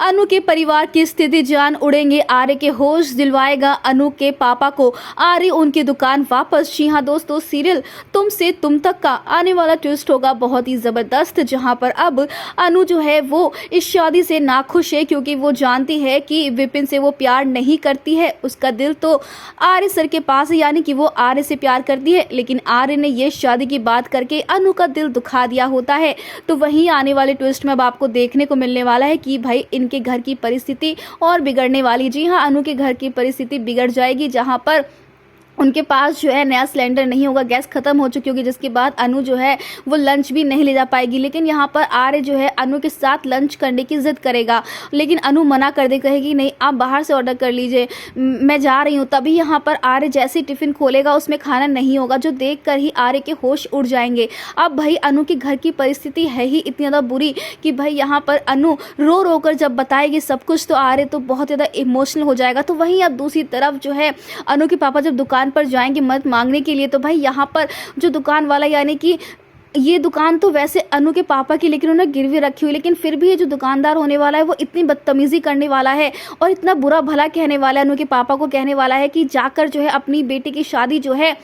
अनु के परिवार की स्थिति जान उड़ेंगे आर्य के होश, दिलवाएगा अनु के पापा को आर्य उनकी दुकान वापस। जी हाँ दोस्तों, सीरियल तुम से तुम तक का आने वाला ट्विस्ट होगा बहुत ही जबरदस्त, जहां पर अब अनु जो है वो इस शादी से नाखुश है क्योंकि वो जानती है कि विपिन से वो प्यार नहीं करती है। उसका दिल तो आर्य सर के पास है, यानी कि वो आर्य से प्यार करती है, लेकिन आर्य ने ये शादी की बात करके अनु का दिल दुखा दिया होता है। तो वहीं आने वाले ट्विस्ट में अब आपको देखने को मिलने वाला है कि भाई इनके घर की परिस्थिति और बिगड़ने वाली। जी हाँ, अनु के घर की परिस्थिति बिगड़ जाएगी, जहां पर उनके पास जो है नया सिलेंडर नहीं होगा, गैस खत्म हो चुकी होगी, जिसके बाद अनु जो है वो लंच भी नहीं ले जा पाएगी। लेकिन यहाँ पर आर्य जो है अनु के साथ लंच करने की जिद करेगा, लेकिन अनु मना कर दे, कहेगी नहीं आप बाहर से ऑर्डर कर लीजिए, मैं जा रही हूँ। तभी यहाँ पर आर्य जैसे ही टिफिन खोलेगा उसमें खाना नहीं होगा, जो देख कर ही आर्य के होश उड़ जाएंगे। अब भाई अनु के घर की परिस्थिति है ही इतनी ज़्यादा बुरी कि भाई यहाँ पर अनु रो रो कर जब बताएगी सब कुछ तो आर्य तो बहुत ज़्यादा इमोशनल हो जाएगा। तो वहीं अब दूसरी तरफ जो है अनु के पापा जब दुकान पर जाएंगे मदद मांगने के लिए, तो भाई यहाँ पर जो दुकान वाला, यानी कि ये दुकान तो वैसे अनु के पापा की, लेकिन उन्होंने गिरवी रखी हुई, लेकिन फिर भी ये जो दुकानदार होने वाला है वो इतनी बदतमीजी करने वाला है और इतना बुरा भला कहने वाला है, अनु के पापा को कहने वाला है कि जाकर जो है अपनी बेटी की शादी जो है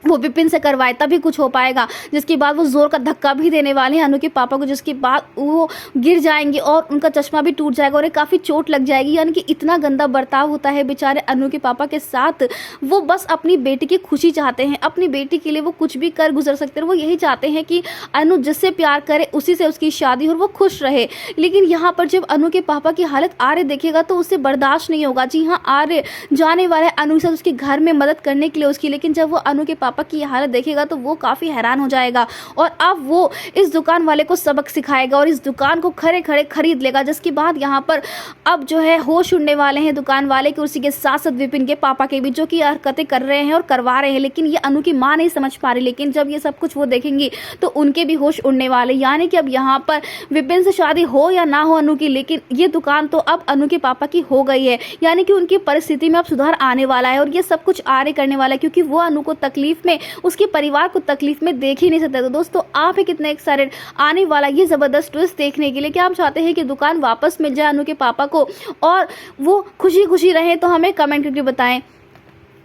वो विपिन से करवाए तभी कुछ हो पाएगा। जिसके बाद वो जोर का धक्का भी देने वाले हैं अनु के पापा को, जिसके बाद वो गिर जाएंगे और उनका चश्मा भी टूट जाएगा और काफ़ी चोट लग जाएगी। यानी कि इतना गंदा बर्ताव होता है बेचारे अनु के पापा के साथ। वो बस अपनी बेटी की खुशी चाहते हैं, अपनी बेटी के लिए वो कुछ भी कर गुजर सकते हैं। वो यही चाहते हैं कि अनु जिससे प्यार करे उसी से उसकी शादी और वो खुश रहे। लेकिन यहाँ पर जब अनु के पापा की हालत आर्य देखेगा तो उससे बर्दाश्त नहीं होगा। जी हाँ, आर्य जाने वाला है अनु के साथ उसके घर में मदद करने के लिए उसकी, लेकिन जब वो अनु के पापा की हालत देखेगा तो वो काफी हैरान हो जाएगा और अब वो इस दुकान वाले को सबक सिखाएगा और इस दुकान को खड़े खड़े खरीद लेगा। जिसके बाद यहाँ पर अब जो है होश उड़ने वाले हैं दुकान वाले के, उसी के साथ साथ विपिन के पापा के भी, जो कि हरकतें कर रहे हैं और करवा रहे हैं, लेकिन ये अनु की माँ नहीं समझ पा रही। लेकिन जब ये सब कुछ वो देखेंगी तो उनके भी होश उड़ने वाले। यानी कि अब यहाँ पर विपिन से शादी हो या ना हो अनु की, लेकिन ये दुकान तो अब अनु के पापा की हो गई है। यानी कि उनकी परिस्थिति में अब सुधार आने वाला है और ये सब कुछ आर्य करने वाला है, क्योंकि वो अनु को तकलीफ में, उसके परिवार को तकलीफ में देख ही नहीं सकते। तो दोस्तों आप ही कितने एक्साइटेड आने वाला ये जबरदस्त ट्विस्ट देखने के लिए? क्या आप चाहते हैं कि दुकान वापस मिल जाए अनु के पापा को और वो खुशी खुशी रहे? तो हमें कमेंट करके बताएं।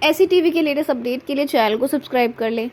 ऐसी टीवी के लेटेस्ट अपडेट के लिए चैनल को सब्सक्राइब कर लें।